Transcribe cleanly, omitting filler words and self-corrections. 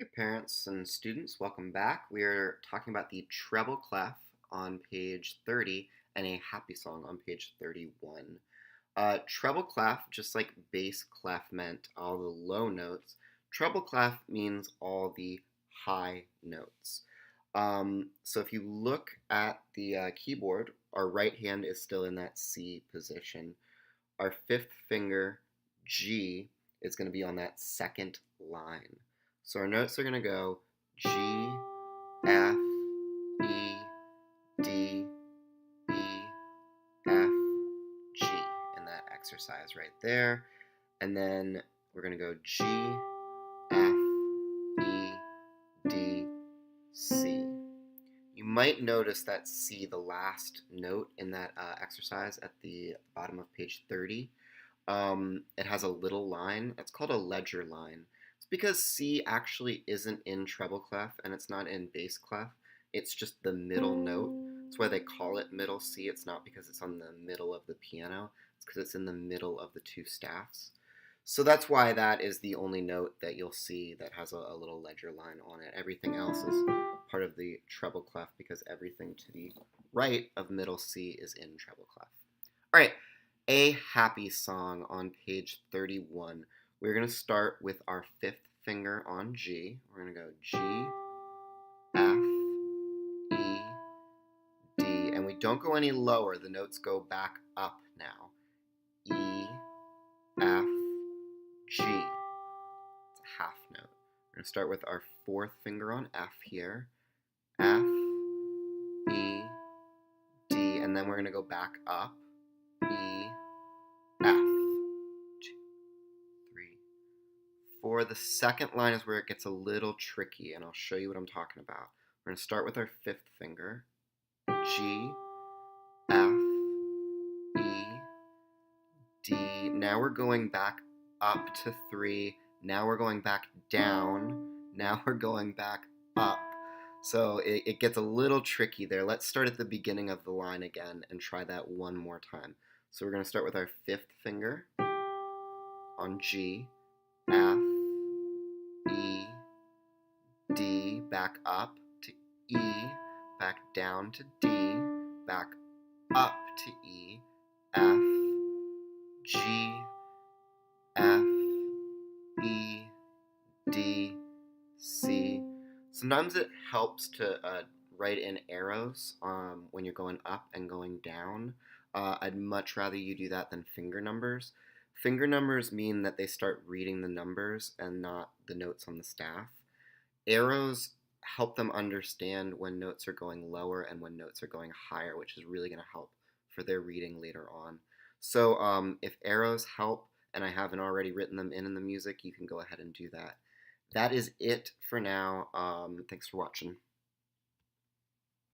Hey parents and students, welcome back. We are talking about the treble clef on page 30 and a happy song on page 31. Treble clef, just like bass clef meant all the low notes, treble clef means all the high notes. So if you look at the keyboard, our right hand is still in that C position. Our fifth finger, G, is going to be on that second line. So our notes are going to go G, F, E, D, B, F, G in that exercise right there. And then we're going to go G, F, E, D, C. You might notice that C, the last note in that exercise at the bottom of page 30, it has a little line. It's called a ledger line. It's because C actually isn't in treble clef and it's not in bass clef. It's just the middle note. That's why they call it middle C. It's not because it's on the middle of the piano. It's because it's in the middle of the two staffs. So that's why that is the only note that you'll see that has a little ledger line on it. Everything else is part of the treble clef because everything to the right of middle C is in treble clef. All right, a happy song on page 31. We're going to start with our fifth finger on G. We're going to go G, F, E, D, and we don't go any lower. The notes go back up now. E, F, G. It's a half note. We're going to start with our fourth finger on F here. F, E, D, and then we're going to go back up. E, F. 2, 3, 4. The second line is where it gets a little tricky, and I'll show you what I'm talking about. We're going to start with our fifth finger. G, F, E, D. Now we're going back up to 3. Now we're going back down. Now we're going back up. So it gets a little tricky there. Let's start at the beginning of the line again and try that one more time. So we're going to start with our fifth finger on G, F, E, D, back up to E, back down to D, back up to E, F, G, F, E, D, C. Sometimes it helps to write in arrows when you're going up and going down. I'd much rather you do that than finger numbers. Finger numbers mean that they start reading the numbers and not the notes on the staff. Arrows help them understand when notes are going lower and when notes are going higher, which is really going to help for their reading later on. So if arrows help and I haven't already written them in the music, you can go ahead and do that. That is it for now. Thanks for watching.